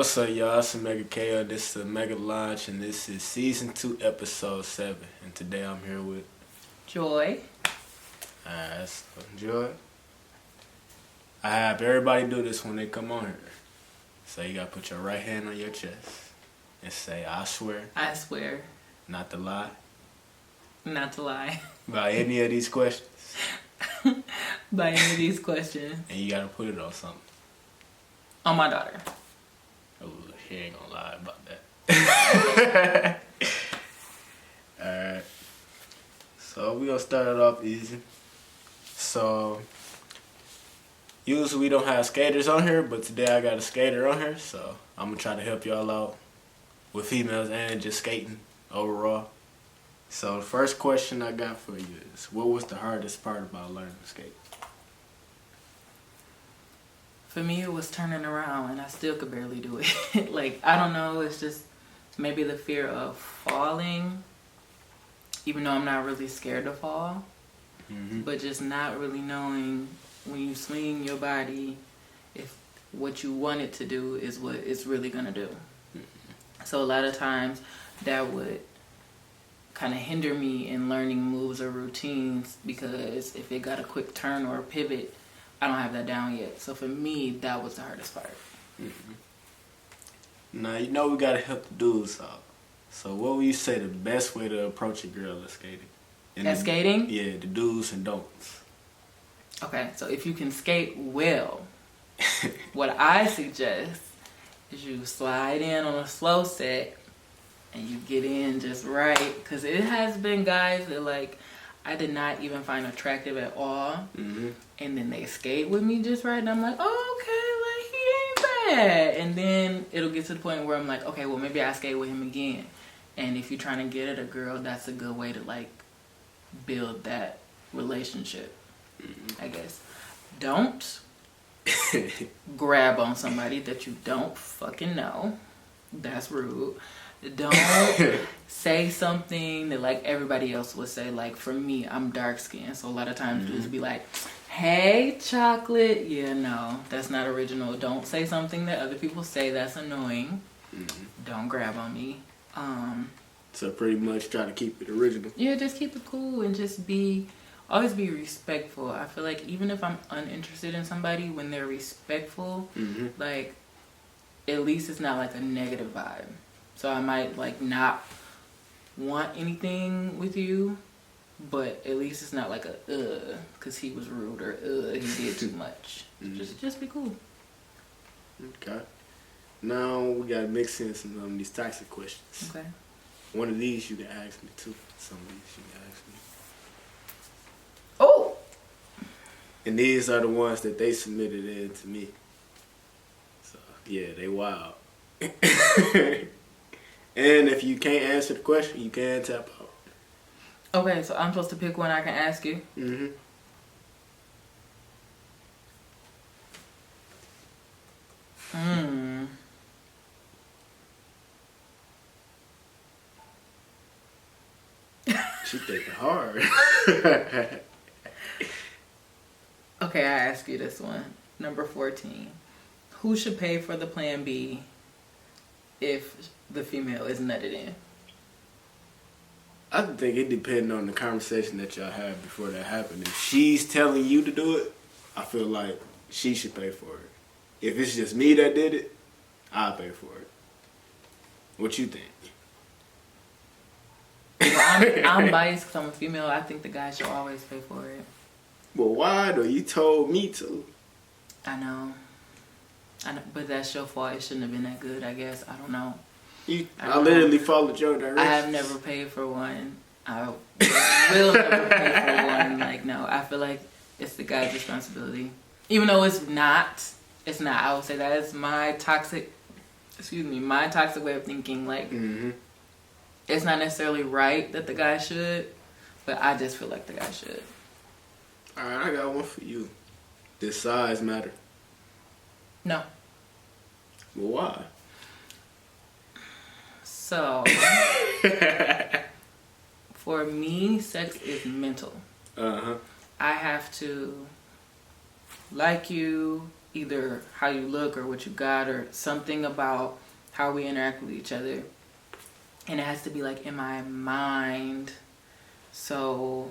What's up, y'all? It's Omega Kao. This is the Mega Launch, and this is Season 2, Episode 7. And today I'm here with Joy. Alright, so Joy. I have everybody do this when they come on here. So you gotta put your right hand on your chest and say, I swear. I swear. Not to lie. Not to lie. About any of these questions. By any of these questions. And you gotta put it on something. On my daughter. Oh, she ain't gonna lie about that. Alright. So we gonna start it off easy. So usually we don't have skaters on here, but today I got a skater on here, so I'm gonna try to help y'all out with females and just skating overall. So the first question I got for you is, what was the hardest part about learning to skate? For me, it was turning around, and I still could barely do it. Like, I don't know, it's just maybe the fear of falling, even though I'm not really scared to fall. But just not really knowing when you swing your body if what you want it to do is what it's really going to do. So a lot of times that would kind of hinder me in learning moves or routines, because if it got a quick turn or a pivot, I don't have that down yet. So for me, that was the hardest part. Now, you know we gotta help the dudes out. So what would you say the best way to approach a girl at skating? At skating? Yeah, the do's and don'ts. Okay, so if you can skate well, what I suggest is you slide in on a slow set and you get in just right. Because it has been guys that, like, I did not even find attractive at all. And then they skate with me just right. And I'm like, oh, okay, like, he ain't bad. And then it'll get to the point where I'm like, okay, well, maybe I skate with him again. And if you're trying to get at a girl, that's a good way to, like, build that relationship, I guess. Don't grab on somebody that you don't fucking know. That's rude. Don't say something that, like, everybody else would say. Like, for me, I'm dark skinned, so a lot of times dudes be like, hey, chocolate. Yeah, no, that's not original. Don't say something that other people say. That's annoying. Don't grab on me. So pretty much try to keep it original. Yeah, just keep it cool and just always be respectful. I feel like even if I'm uninterested in somebody, when they're respectful, like, at least it's not like a negative vibe. So I might, like, not want anything with you, but at least it's not like a because he was rude, or he did too much. Just be cool. Okay. Now we gotta mix in some of these toxic questions. Okay. One of these you can ask me too. Some of these you can ask me. Oh! And these are the ones that they submitted in to me. So yeah, they wild. And if you can't answer the question, you can tap out. Okay, so I'm supposed to pick one I can ask you? She thinking hard. Okay, I ask you this one. Number 14. Who should pay for the plan B if the female is nutted in? I think it depends on the conversation that y'all have before that happened. If she's telling you to do it, I feel like she should pay for it. If it's just me that did it, I'll pay for it. What you think? Well, I'm biased because I'm a female. I think the guy should always pay for it. Well, why though? You told me to. I know, but that's your fault. It shouldn't have been that good, I guess. I don't know. I literally followed your directions. I have never paid for one. I will never pay for one. Like, no, I feel like it's the guy's responsibility. Even though it's not. It's not. I would say that is my toxic way of thinking. Like, it's not necessarily right that the guy should, but I just feel like the guy should. Alright, I got one for you. Does size matter? No. Well, why? So, for me, sex is mental. I have to like you, either how you look or what you got or something about how we interact with each other. And it has to be like in my mind. So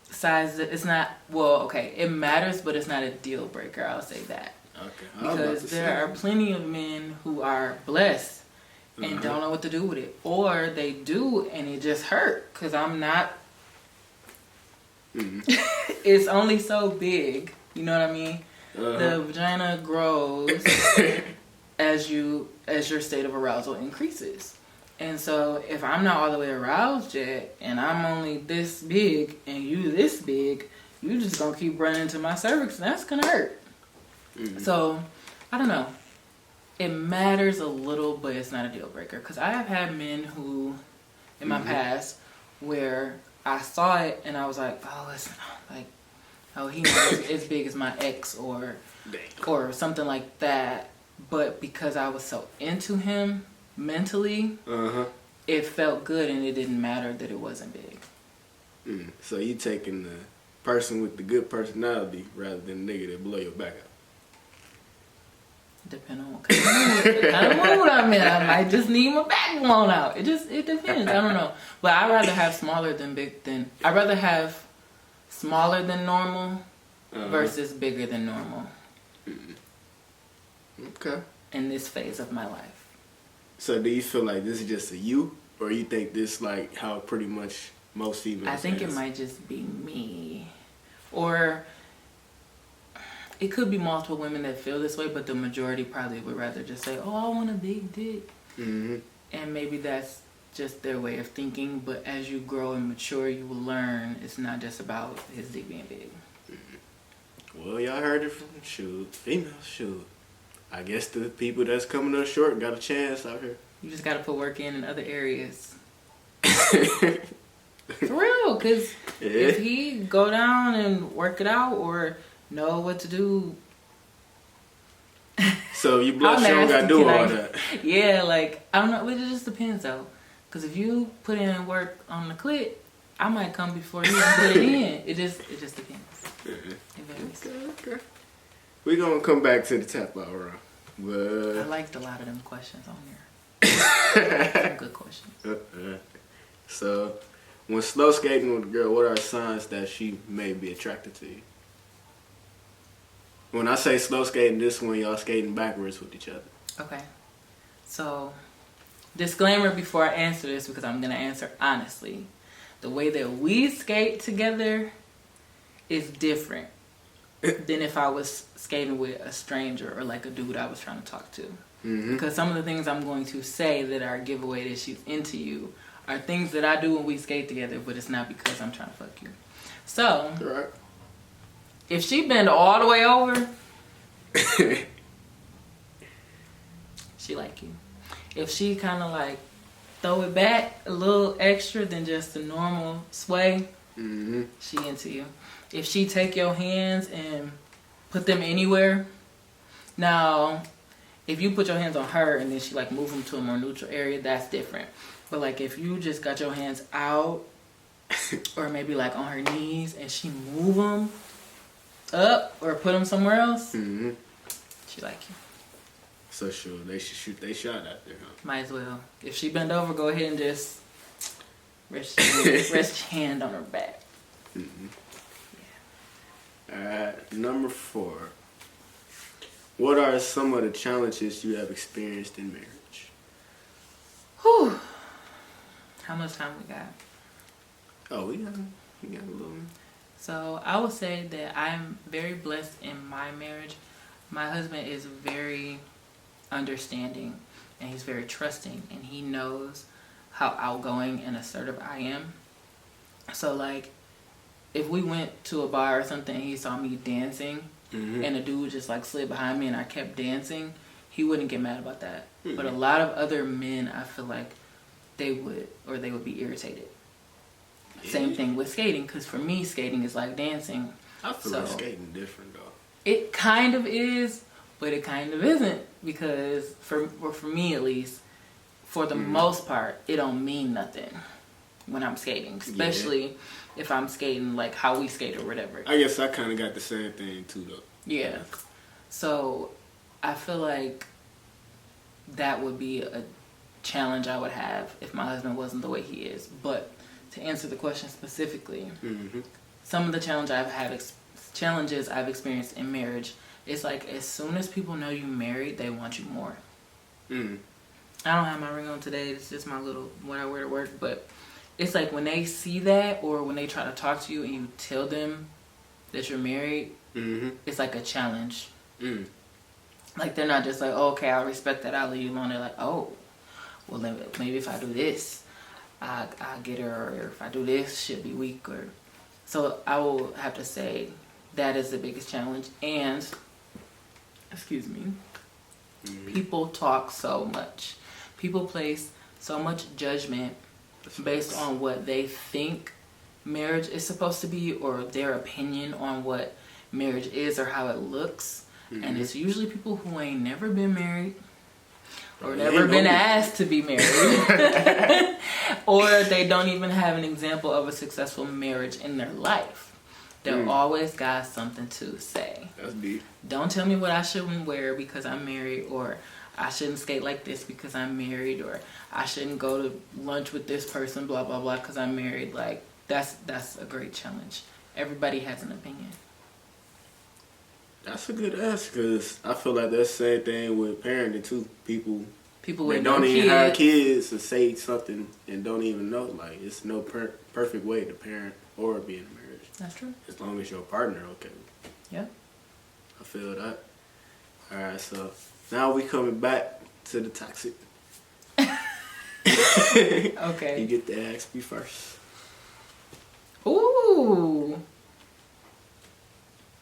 size, it's not, well, okay, it matters, but it's not a deal breaker. I'll say that. Okay. Because there are plenty of men who are blessed and don't know what to do with it. Or they do and it just hurt. Because I'm not, it's only so big. You know what I mean? The vagina grows as your state of arousal increases. And so if I'm not all the way aroused yet and I'm only this big and you this big, you just gonna keep running into my cervix and that's gonna hurt. So I don't know. It matters a little, but it's not a deal breaker. Because I have had men who in my past where I saw it and I was like, oh, it's like, oh, he's not as big as my ex or something like that. But because I was so into him mentally, it felt good and it didn't matter that it wasn't big. So you taking the person with the good personality rather than the nigga that blow your back out? Depending on what kind of mood I'm in. I might just need my back blown out. It depends. I don't know. But I'd rather have smaller than I'd rather have smaller than normal versus bigger than normal. Okay. In this phase of my life. So do you feel like this is just a you, or you think this like how pretty much most females? I think it might just be me, or it could be multiple women that feel this way, but the majority probably would rather just say, "Oh, I want a big dick," and maybe that's just their way of thinking. But as you grow and mature, you will learn it's not just about his dick being big. Well, y'all heard it from females. I guess the people that's coming up short got a chance out here. You just got to put work in other areas. For real, because if he go down and work it out or know what to do. So you blush, you don't got to do all that. Yeah, like, I don't know. It just depends, though. Because if you put in work on the clit, I might come before you put it in. It just depends. It varies. Okay. We're going to come back to the tap out round. But I liked a lot of them questions on there. Some good questions. So, when slow skating with a girl, what are signs that she may be attracted to you? When I say slow skating, this one y'all skating backwards with each other. Okay. So, disclaimer before I answer this, because I'm going to answer honestly. The way that we skate together is different than if I was skating with a stranger or like a dude I was trying to talk to. Because some of the things I'm going to say that are a giveaway that she's into you are things that I do when we skate together, but it's not because I'm trying to fuck you. So, if she bend all the way over, she like you. If she kind of like throw it back a little extra than just a normal sway, she into you. If she take your hands and put them anywhere, now if you put your hands on her and then she like move them to a more neutral area, that's different. But like if you just got your hands out or maybe like on her knees and she move them up or put them somewhere else, she like you. So sure, they should shoot they shot out there, huh? Might as well. If she bend over, go ahead and just rest your hand on her back. Alright, number 4. What are some of the challenges you have experienced in marriage? Whew. How much time we got? Oh, we got a little. So I would say that I'm very blessed in my marriage. My husband is very understanding and he's very trusting and he knows how outgoing and assertive I am. So like if we went to a bar or something and he saw me dancing and a dude just like slid behind me and I kept dancing, he wouldn't get mad about that. But a lot of other men, I feel like they would be irritated. Yeah. Same thing with skating, because for me skating is like dancing. I feel like skating different though. It kind of is, but it kind of isn't, because for me at least, for the most part, it don't mean nothing when I'm skating, especially if I'm skating like how we skate or whatever. I guess I kind of got the same thing too though. Yeah. So I feel like that would be a challenge I would have if my husband wasn't the way he is. But to answer the question specifically, some of the challenges I've experienced in marriage, it's like as soon as people know you married, they want you more. I don't have my ring on today. It's just my little what I wear to work. But it's like when they see that, or when they try to talk to you and you tell them that you're married, it's like a challenge. Like they're not just like, oh, okay, I respect that, I'll leave you alone. They're like, oh, well, maybe if I do this, I'll get her, or if I do this, she'll be weak. Or so I will have to say that is the biggest challenge. And excuse me, people talk so much. People place so much judgment based on what they think marriage is supposed to be, or their opinion on what marriage is or how it looks. And it's usually people who ain't never been married, or never been asked to be married, or they don't even have an example of a successful marriage in their life. They're always got something to say. That's deep. Don't tell me what I shouldn't wear because I'm married, or I shouldn't skate like this because I'm married, or I shouldn't go to lunch with this person, blah, blah, blah, because I'm married. Like, that's a great challenge. Everybody has an opinion. That's a good answer, because I feel like that's the same thing with parenting too. People with don't even have kids to say something and don't even know. Like, it's no perfect way to parent or be in a marriage. That's true. As long as your partner okay. Yeah. I feel that. Alright, so now we coming back to the toxic. Okay. You get to ask me first. Ooh.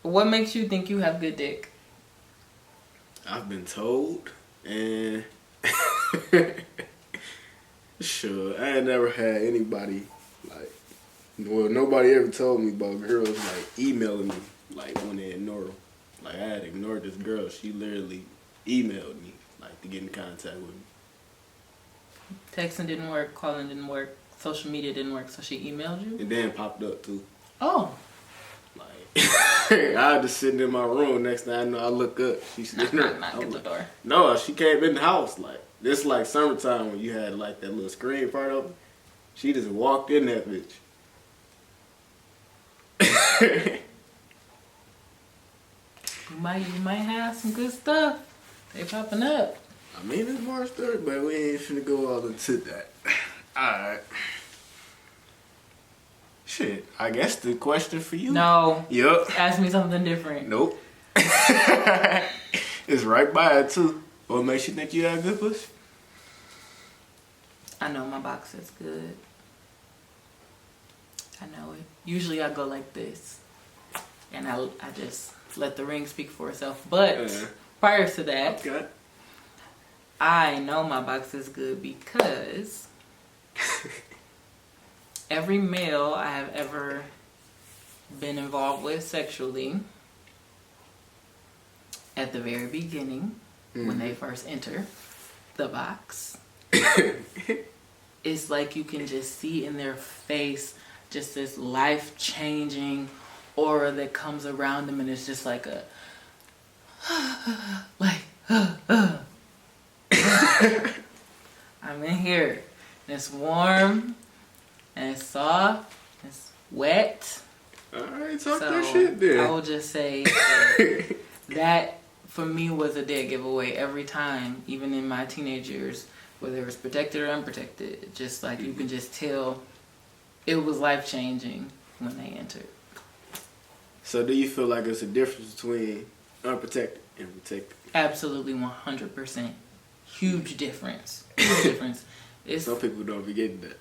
What makes you think you have good dick? I've been told, and sure, I ain't never had anybody like, well, nobody ever told me about girls like emailing me like when they ignore them. Like, I had ignored this girl. She literally emailed me like to get in contact with me. Texting didn't work, calling didn't work, social media didn't work, so she emailed you? And then popped up too. Oh. Like, I was just sitting in my room. Next thing I know, I look up. She's sitting there. Knock at the door. No, she came in the house. Like, this like summertime when you had like that little screen part of it. She just walked in that bitch. You might have some good stuff. They popping up. I mean, it's more story, but we ain't finna go all into that. Alright. Shit, I guess the question for you. No. Yup. Ask me something different. Nope. It's right by it too. What makes you think you have good pussy? I know my box is good. I know it. Usually I go like this. And I just let the ring speak for itself. But prior to that, okay. I know my box is good because every male I have ever been involved with sexually, at the very beginning, when they first enter the box, it's like you can just see in their face just this life-changing aura that comes around them, and it's just like a like I'm in here, and it's warm and it's soft, it's wet. Alright, talk that shit then. I will just say that for me was a dead giveaway every time, even in my teenage years, whether it was protected or unprotected. Just like you can just tell it was life-changing when they entered. So do you feel like there's a difference between unprotected and protected? Absolutely, 100%. Huge difference. Huge difference. Some people don't be getting that.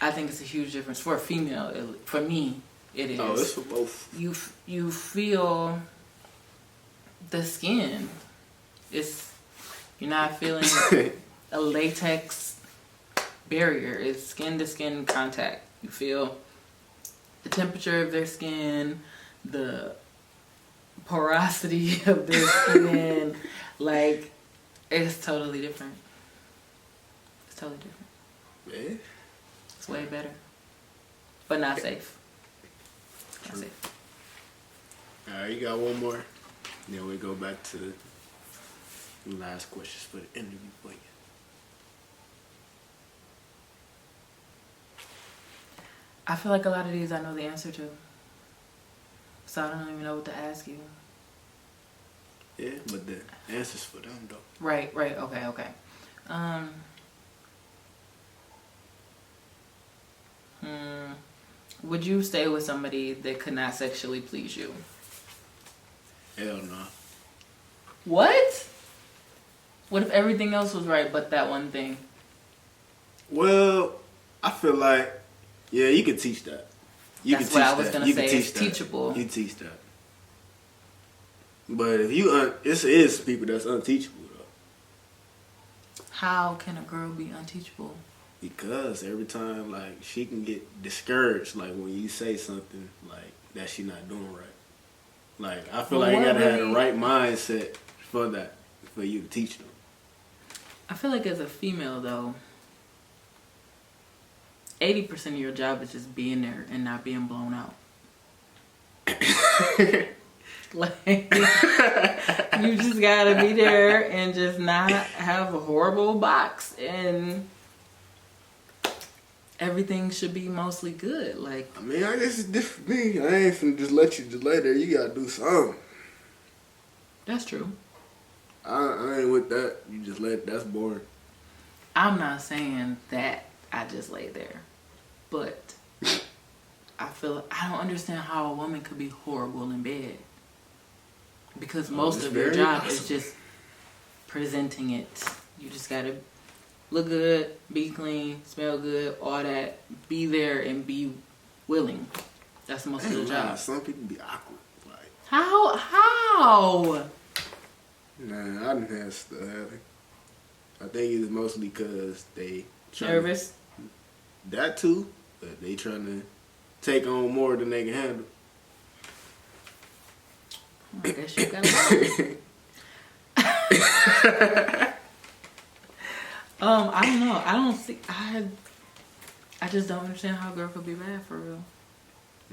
I think it's a huge difference for a female. For me, it is. Oh, it's for both. You feel the skin. You're not feeling a latex barrier. It's skin to skin contact. You feel the temperature of their skin, the porosity of their skin. Like, it's totally different. It's totally different. Yeah. It's way better. But not safe. Not safe. Alright, you got one more? Then we go back to the last questions for the interview for you. I feel like a lot of these I know the answer to. So I don't even know what to ask you. Yeah, but the answers for them though. Right, okay. Would you stay with somebody that could not sexually please you? Hell no. What? What if everything else was right but that one thing? Well, I feel like, yeah, you can teach that. That's what I was gonna say. It's teachable. You teach that. But if you, it is people that's unteachable though. How can a girl be unteachable? Because every time, like, she can get discouraged, like, when you say something, like, that she not doing right. Like, I feel like you gotta have the right mindset for that, for you to teach them. I feel like as a female, though, 80% of your job is just being there and not being blown out. Like, you just gotta be there and just not have a horrible box, and everything should be mostly good. Like, I mean, I guess it's different for me. I ain't finna just let you just lay there. You gotta do something. that's true. I ain't with that. You just let, that's boring. I'm not saying that I just lay there, but I feel I don't understand how a woman could be horrible in bed, because most of your job is just presenting it. You just gotta look good, be clean, smell good, all that. Be there and be willing. That's most of the job. Some people be awkward. Like, how? Nah, I didn't have stuff happen. I think it's mostly because they Nervous. That too, but they trying to take on more than they can handle. I guess you got it. I don't know. I don't see. I just don't understand how a girl could be bad for real.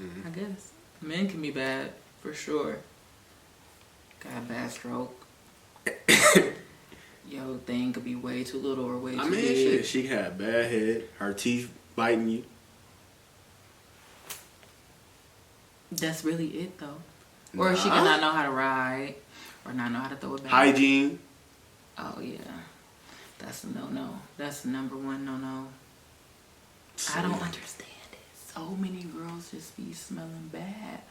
Mm-hmm. I guess men can be bad for sure. Got a bad stroke. Yo, thing could be way too little or way too big. Shit, she had a bad head. Her teeth biting you. That's really it though. Or she can not know how to ride, or not know how to throw it back. Hygiene. Oh yeah, that's a no-no. That's the number one no-no. I don't understand it. So many girls just be smelling bad.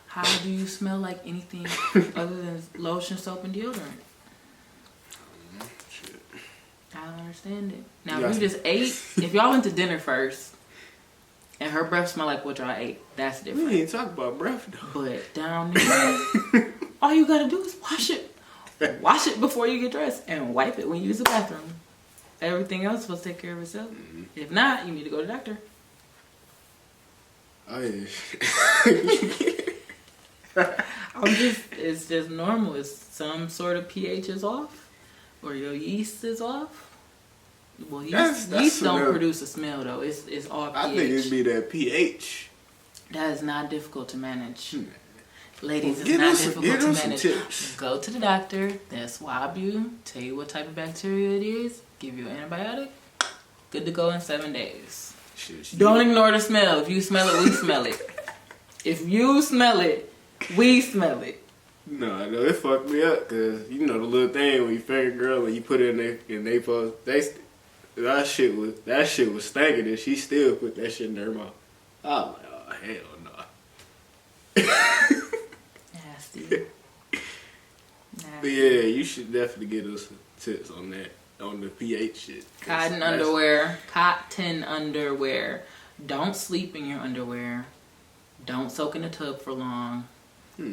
How do you smell like anything other than lotion, soap, and deodorant? Shit. I don't understand it. Now, if you just ate, if y'all went to dinner first, and her breath smell like what y'all ate, that's different. We ain't talk about breath though. But down there, all you gotta do is wash it. Wash it before you get dressed, and wipe it when you use the bathroom. Everything else is supposed to take care of itself. Mm-hmm. If not, you need to go to the doctor. Oh yeah. It's just normal. It's some sort of pH is off, or your yeast is off. Well, yeast don't produce a smell though. It's all pH. I think it'd be that pH. That is not difficult to manage. Ladies, it's not difficult to manage. Go to the doctor. They'll swab you, tell you what type of bacteria it is, give you an antibiotic. Good to go in 7 days. Don't ignore the smell. If you smell it, we smell it. If you smell it, we smell it. No, I know it fucked me up because you know the little thing when you finger girl and you put it in there and they post that shit was stinking and she still put that shit in her mouth. I'm like, oh hell no. Nasty. But yeah, you should definitely get us some tips on that, on the pH shit. Cotton underwear. Don't sleep in your underwear. Don't soak in the tub for long.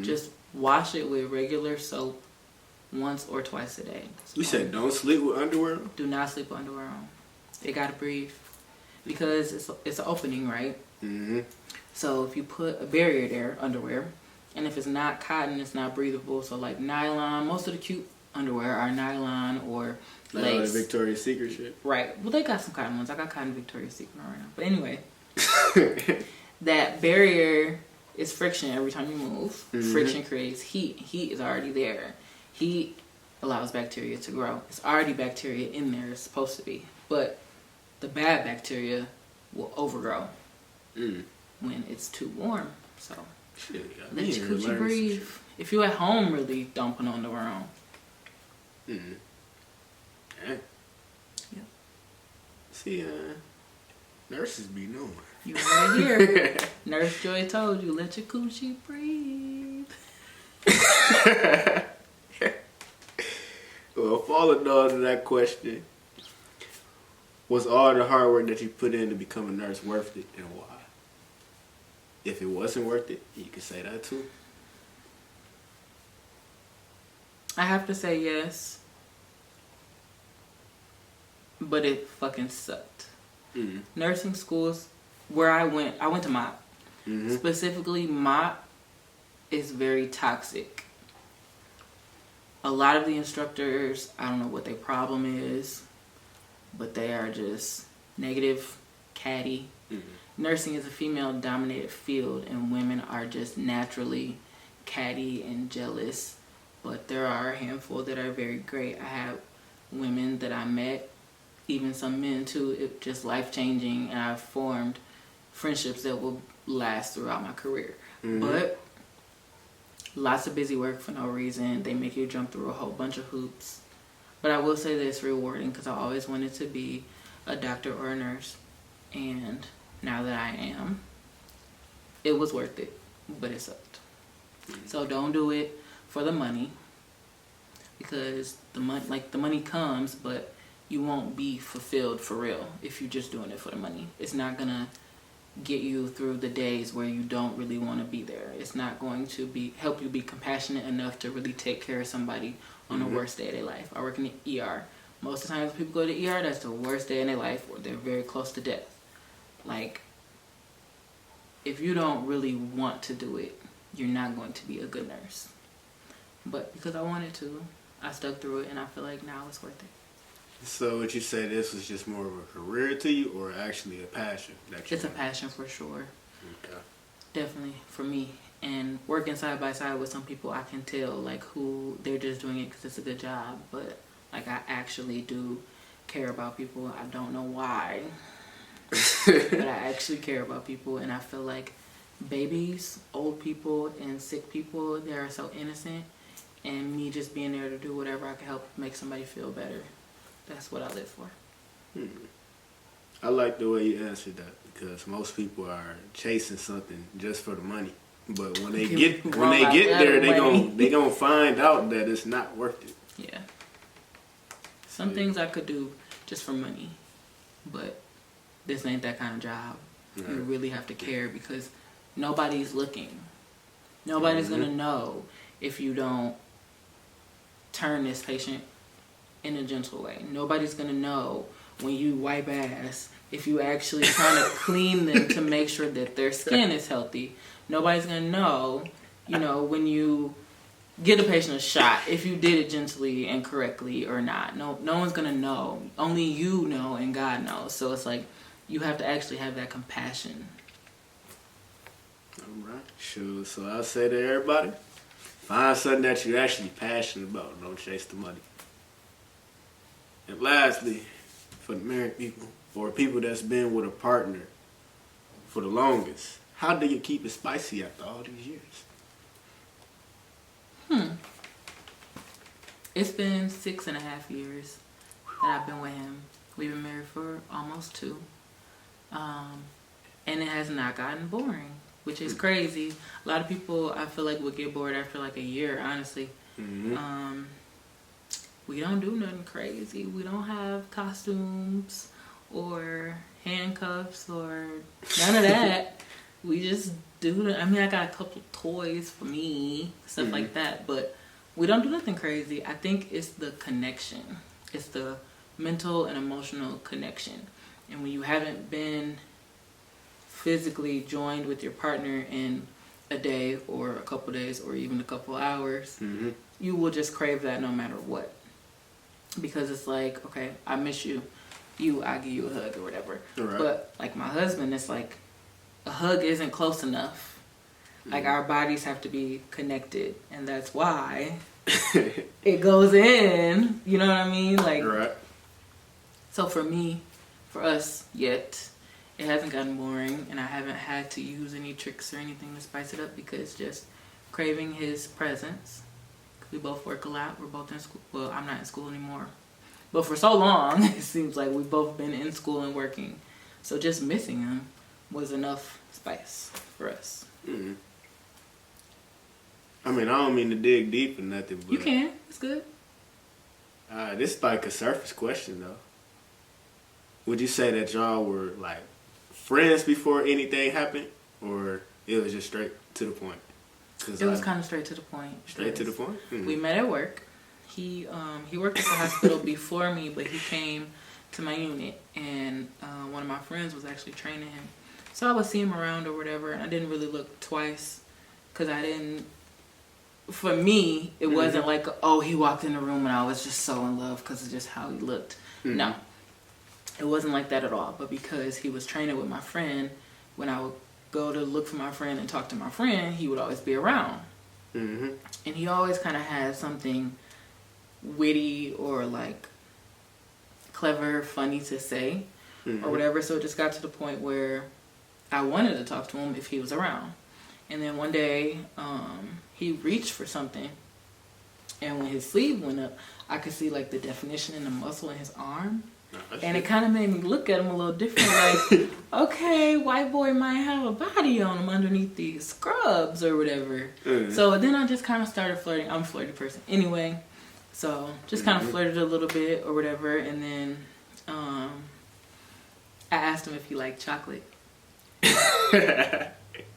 Just wash it with regular soap once or twice a day. You said don't sleep with underwear on? Do not sleep with underwear on. It gotta breathe. Because it's an opening, right? Mm-hmm. So if you put a barrier there, underwear, and if it's not cotton, it's not breathable. So like nylon, most of the cute underwear are nylon or lace. Like Victoria's Secret shit? Right. Well, they got some cotton ones. I got cotton Victoria's Secret right now. But anyway, that barrier it's friction every time you move. Mm-hmm. Friction creates heat. Heat is already there. Heat allows bacteria to grow. It's already bacteria in there. It's supposed to be. But the bad bacteria will overgrow when it's too warm. So let your coochie breathe. If you at home really dumping on the ground. Mm-hmm. Yeah. Yep. See, nurses be knowing. You right here. Nurse Joy told you, let your coochie breathe. Well, following on to that question, was all the hard work that you put in to become a nurse worth it, and why? If it wasn't worth it, you could say that too. I have to say yes. But it fucking sucked. Mm-hmm. Nursing schools, where I went to MOP. Mm-hmm. Specifically, MOP is very toxic. A lot of the instructors, I don't know what their problem is, but they are just negative, catty. Mm-hmm. Nursing is a female-dominated field, and women are just naturally catty and jealous. But there are a handful that are very great. I have women that I met, even some men too, it just life-changing, and I've formed friendships that will last throughout my career. Mm-hmm. But lots of busy work for no reason. They make you jump through a whole bunch of hoops. But I will say that it's rewarding because I always wanted to be a doctor or a nurse. And now that I am, it was worth it, but it sucked. Mm-hmm. So don't do it for the money, because the money comes, but you won't be fulfilled for real if you're just doing it for the money. It's not gonna get you through the days where you don't really want to be there. It's not going to help you be compassionate enough to really take care of somebody on the worst day of their life. I work in the ER. Most of the times people go to the ER, that's the worst day in their life, or they're very close to death. Like, if you don't really want to do it, you're not going to be a good nurse. But because I wanted to, I stuck through it, and I feel like now it's worth it. So would you say this was just more of a career to you, or actually a passion? It's a passion for sure. Okay. Definitely for me. And working side by side with some people, I can tell like who they're just doing it because it's a good job. But like I actually do care about people. I don't know why, but I actually care about people, and I feel like babies, old people, and sick people, they are so innocent. And me just being there to do whatever I can help make somebody feel better. That's what I live for. I like the way you answered that, because most people are chasing something just for the money. But when they get there, they gonna find out that it's not worth it. Yeah. Some things I could do just for money, but this ain't that kind of job. Right. You really have to care because nobody's looking. Nobody's gonna know if you don't turn this patient in a gentle way. Nobody's gonna know when you wipe ass if you actually trying to clean them to make sure that their skin is healthy. Nobody's gonna know, when you get a patient a shot, if you did it gently and correctly or not. No one's gonna know. Only you know and God knows. So it's like you have to actually have that compassion. Alright, sure. So I'll say to everybody, find something that you're actually passionate about. Don't chase the money. And lastly, for the married people, or people that's been with a partner for the longest, how do you keep it spicy after all these years? It's been 6.5 years that I've been with him. We've been married for almost 2. And it has not gotten boring, which is crazy. A lot of people, I feel like, would get bored after like a year, honestly. Mm-hmm. We don't do nothing crazy. We don't have costumes or handcuffs or none of that. We just do I got a couple toys for me, stuff like that, but we don't do nothing crazy. I think it's the connection. It's the mental and emotional connection. And when you haven't been physically joined with your partner in a day or a couple days or even a couple hours, you will just crave that no matter what. Because it's like, okay, I miss you. I give you a hug or whatever. Right. But like my husband, it's like a hug isn't close enough. Like our bodies have to be connected, and that's why it goes in. You know what I mean? Like, right. So for me, for us, yet it hasn't gotten boring, and I haven't had to use any tricks or anything to spice it up because just craving his presence. We both work a lot. We're both in school. Well, I'm not in school anymore, but for so long, it seems like we've both been in school and working. So just missing him was enough spice for us. Mm. I mean, I don't mean to dig deep or nothing, but You can. It's good. This is like a surface question, though. Would you say that y'all were, like, friends before anything happened? Or it was just straight to the point? It was kind of straight to the point. Straight to the point? Mm-hmm. We met at work. He worked at the hospital before me, but he came to my unit, and one of my friends was actually training him. So I would see him around or whatever, and I didn't really look twice because for me, it wasn't like, oh, he walked in the room and I was just so in love because of just how he looked. Mm-hmm. No, it wasn't like that at all. But because he was training with my friend, when I would go to look for my friend and talk to my friend, he would always be around. Mm-hmm. And he always kind of had something witty or like clever, funny to say or whatever. So it just got to the point where I wanted to talk to him if he was around. And then one day, he reached for something, and when his sleeve went up, I could see like the definition in the muscle in his arm, and it kind of made me look at him a little different. Like, okay, white boy might have a body on him underneath these scrubs or whatever. So then I just kind of started flirting. I'm a flirty person anyway, so just kind of flirted a little bit or whatever, and then I asked him if he liked chocolate.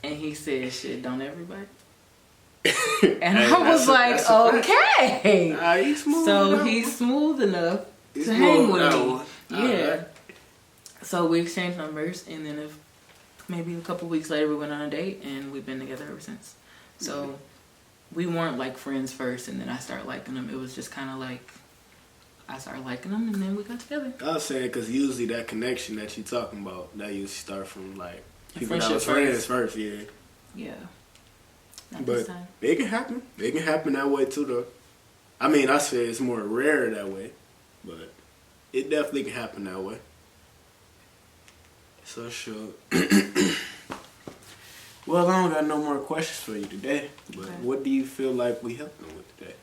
And he said, shit, don't everybody? And I was like, okay. He's smooth so enough. He's smooth enough He's to hang with enough. me. Yeah. So we exchanged numbers, and then maybe a couple weeks later we went on a date, and we've been together ever since. So we weren't like friends first, and then I started liking him. It was just kind of like I started liking him, and then we got together. I was saying because usually that connection that you're talking about, that usually start from like people that Friendship was friends first, yeah. Yeah. Not But this time. it can happen. It can happen that way too, though. I mean, I say it's more rare that way, but it definitely can happen that way. So sure. Well, I don't got no more questions for you today. But what do you feel like we helped them with today?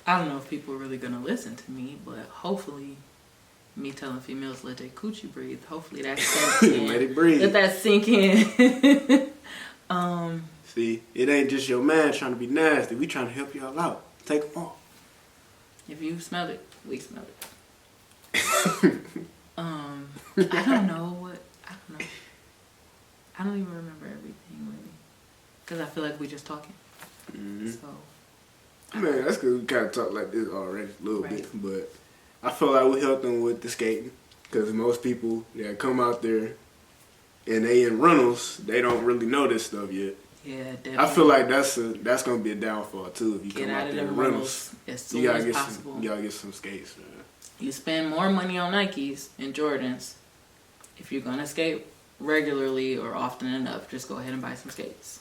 I don't know if people are really gonna listen to me, but hopefully, me telling females let their coochie breathe. Hopefully that sinks in. Let it breathe. Let that sink in. See, it ain't just your man trying to be nasty. We trying to help y'all out. Take them off. If you smell it, we smell it. I don't know what. I don't know. I don't even remember everything really, because I feel like we just talking. So. Man, that's because we kind of talked like this already a little bit, but I feel like we helped them with the skating because most people that come out there and they in rentals, they don't really know this stuff yet. Yeah, definitely. I feel like that's gonna be a downfall too if you Get come out of there in them rentals. as soon as possible. You gotta get some skates, man. You spend more money on Nikes and Jordans if you're gonna skate regularly or often enough. Just go ahead and buy some skates.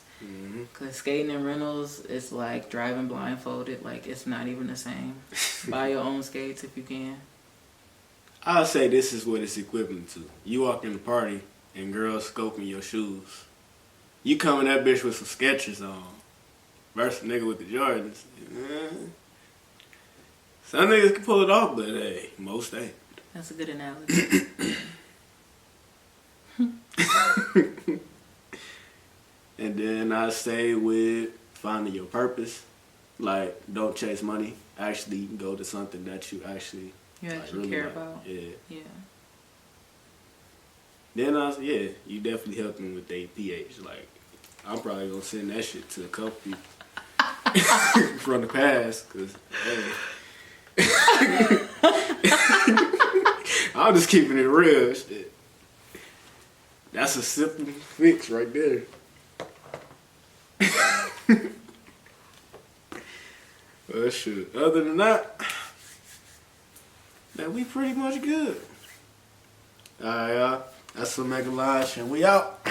Because skating in rentals is like driving blindfolded. Like, it's not even the same. Buy your own skates if you can. I'll say this is what it's equivalent to. You walk in the party and girls scoping your shoes. You come in that bitch with some Skechers on versus a nigga with the Jordans. Some niggas can pull it off, but hey, most ain't. That's a good analogy. And then I say with finding your purpose. Like, don't chase money. Actually go to something that you actually really care about. Yeah. Then you definitely help them with their pH. Like, I'm probably gonna send that shit to a couple people from the past, cause hey. I'm just keeping it real. Shit. That's a simple fix right there. Well, shit. Other than that, man, we pretty much good. Alright, y'all. That's Omega Lodge, and we out.